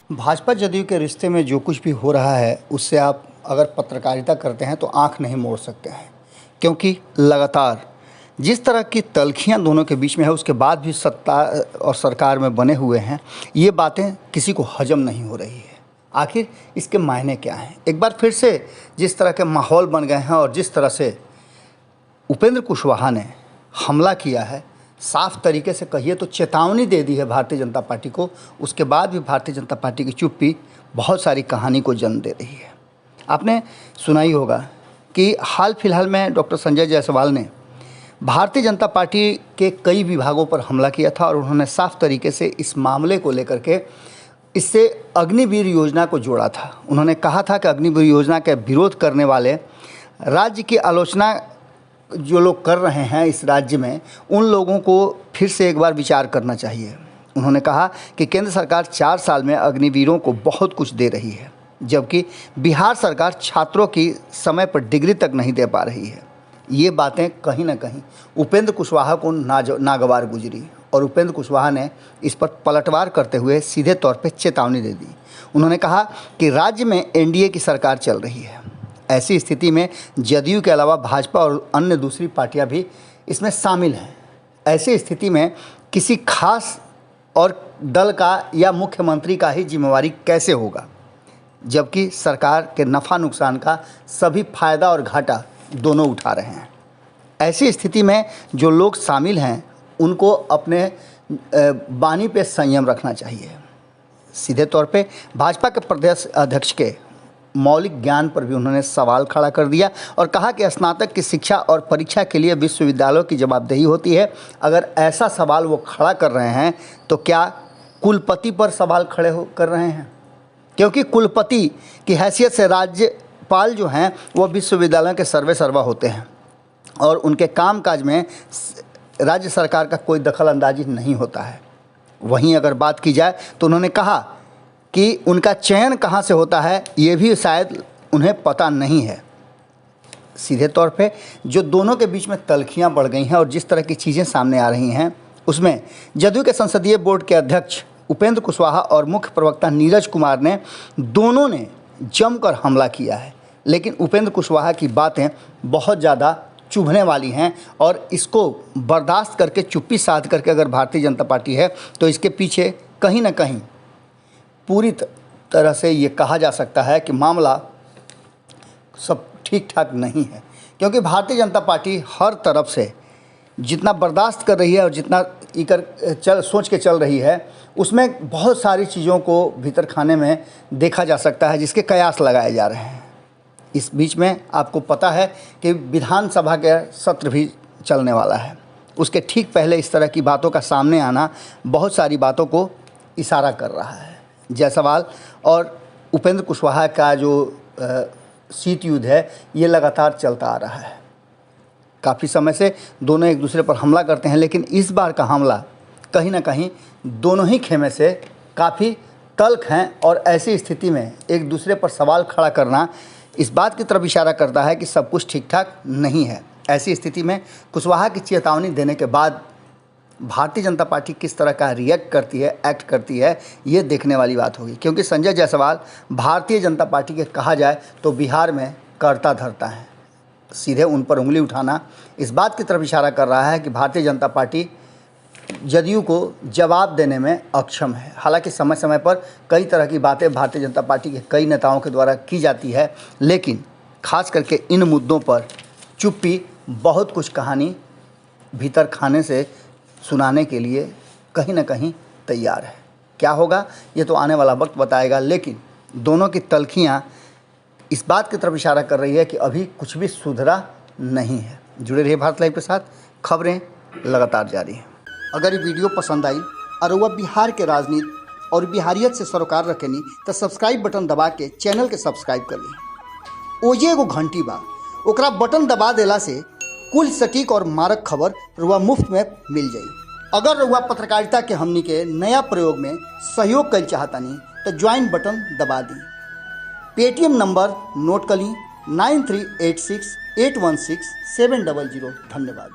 भाजपा जदयू के रिश्ते में जो कुछ भी हो रहा है उससे आप अगर पत्रकारिता करते हैं तो आंख नहीं मोड़ सकते हैं, क्योंकि लगातार जिस तरह की तल्खियां दोनों के बीच में है उसके बाद भी सत्ता और सरकार में बने हुए हैं, ये बातें किसी को हजम नहीं हो रही है। आखिर इसके मायने क्या हैं? एक बार फिर से जिस तरह के माहौल बन गए हैं और जिस तरह से उपेंद्र कुशवाहा ने हमला किया है, साफ तरीके से कहिए तो चेतावनी दे दी है भारतीय जनता पार्टी को, उसके बाद भी भारतीय जनता पार्टी की चुप्पी बहुत सारी कहानी को जन्म दे रही है। आपने सुना ही होगा कि हाल फिलहाल में डॉक्टर संजय जायसवाल ने भारतीय जनता पार्टी के कई विभागों पर हमला किया था और उन्होंने साफ तरीके से इस मामले को लेकर के इससे अग्निवीर योजना को जोड़ा था। उन्होंने कहा था कि अग्निवीर योजना का विरोध करने वाले राज्य की आलोचना जो लोग कर रहे हैं इस राज्य में, उन लोगों को फिर से एक बार विचार करना चाहिए। उन्होंने कहा कि केंद्र सरकार 4 साल में अग्निवीरों को बहुत कुछ दे रही है, जबकि बिहार सरकार छात्रों की समय पर डिग्री तक नहीं दे पा रही है। ये बातें कहीं ना कहीं उपेंद्र कुशवाहा को नागवार गुजरी और उपेंद्र कुशवाहा ने इस पर पलटवार करते हुए सीधे तौर पर चेतावनी दे दी। उन्होंने कहा कि राज्य में एनडीए की सरकार चल रही है, ऐसी स्थिति में जदयू के अलावा भाजपा और अन्य दूसरी पार्टियां भी इसमें शामिल हैं। ऐसी स्थिति में किसी खास और दल का या मुख्यमंत्री का ही जिम्मेवारी कैसे होगा, जबकि सरकार के नफ़ा नुकसान का सभी फायदा और घाटा दोनों उठा रहे हैं। ऐसी स्थिति में जो लोग शामिल हैं उनको अपने बानी पे संयम रखना चाहिए। सीधे तौर पे भाजपा के प्रदेश अध्यक्ष के मौलिक ज्ञान पर भी उन्होंने सवाल खड़ा कर दिया और कहा कि स्नातक की शिक्षा और परीक्षा के लिए विश्वविद्यालयों की जवाबदेही होती है। अगर ऐसा सवाल वो खड़ा कर रहे हैं तो क्या कुलपति पर सवाल खड़े कर रहे हैं? क्योंकि कुलपति की हैसियत से राज्यपाल जो हैं वो विश्वविद्यालयों के सर्वा होते हैं और उनके कामकाज में राज्य सरकार का कोई दखल अंदाजी नहीं होता है। वहीं अगर बात की जाए तो उन्होंने कहा कि उनका चयन कहाँ से होता है ये भी शायद उन्हें पता नहीं है। सीधे तौर पे जो दोनों के बीच में तल्खियाँ बढ़ गई हैं और जिस तरह की चीज़ें सामने आ रही हैं, उसमें जदयू के संसदीय बोर्ड के अध्यक्ष उपेंद्र कुशवाहा और मुख्य प्रवक्ता नीरज कुमार ने दोनों ने जमकर हमला किया है। लेकिन उपेंद्र कुशवाहा की बातें बहुत ज़्यादा चुभने वाली हैं और इसको बर्दाश्त करके चुप्पी साध करके अगर भारतीय जनता पार्टी है तो इसके पीछे कहीं ना कहीं पूरी तरह से ये कहा जा सकता है कि मामला सब ठीक ठाक नहीं है, क्योंकि भारतीय जनता पार्टी हर तरफ से जितना बर्दाश्त कर रही है और जितना सोच के चल रही है उसमें बहुत सारी चीज़ों को भीतर खाने में देखा जा सकता है जिसके कयास लगाए जा रहे हैं। इस बीच में आपको पता है कि विधानसभा का सत्र भी चलने वाला है, उसके ठीक पहले इस तरह की बातों का सामने आना बहुत सारी बातों को इशारा कर रहा है। जायसवाल और उपेंद्र कुशवाहा का जो शीत युद्ध है ये लगातार चलता आ रहा है। काफ़ी समय से दोनों एक दूसरे पर हमला करते हैं, लेकिन इस बार का हमला कहीं ना कहीं दोनों ही खेमे से काफ़ी तल्ख हैं और ऐसी स्थिति में एक दूसरे पर सवाल खड़ा करना इस बात की तरफ इशारा करता है कि सब कुछ ठीक ठाक नहीं है। ऐसी स्थिति में कुशवाहा की चेतावनी देने के बाद भारतीय जनता पार्टी किस तरह का रिएक्ट करती है, एक्ट करती है, ये देखने वाली बात होगी। क्योंकि संजय जायसवाल भारतीय जनता पार्टी के कहा जाए तो बिहार में कर्ता धर्ता है। सीधे उन पर उंगली उठाना इस बात की तरफ इशारा कर रहा है कि भारतीय जनता पार्टी जदयू को जवाब देने में अक्षम है। हालांकि समय समय पर कई तरह की बातें भारतीय जनता पार्टी के कई नेताओं के द्वारा की जाती है, लेकिन खास करके इन मुद्दों पर चुप्पी बहुत कुछ कहानी भीतर खाने से सुनाने के लिए कहीं ना कहीं तैयार है। क्या होगा ये तो आने वाला वक्त बताएगा, लेकिन दोनों की तल्खियाँ इस बात की तरफ इशारा कर रही है कि अभी कुछ भी सुधरा नहीं है। जुड़े रहिए भारत लाइव के साथ, खबरें लगातार जारी हैं। अगर ये वीडियो पसंद आई और वह बिहार के राजनीति और बिहारियत से सरोकार रखेनी तो सब्सक्राइब बटन दबा के चैनल के सब्सक्राइब कर ली। ओजे एगो घंटी बा, ओकरा बटन दबा देला से कुल सटीक और मारक खबर रुआ मुफ्त में मिल जाई। अगर रुआ पत्रकारिता के हमनी के नया प्रयोग में सहयोग कर चाहतानी तो ज्वाइन बटन दबा दी। पेटीएम नंबर नोट कर ली 9386816700। धन्यवाद।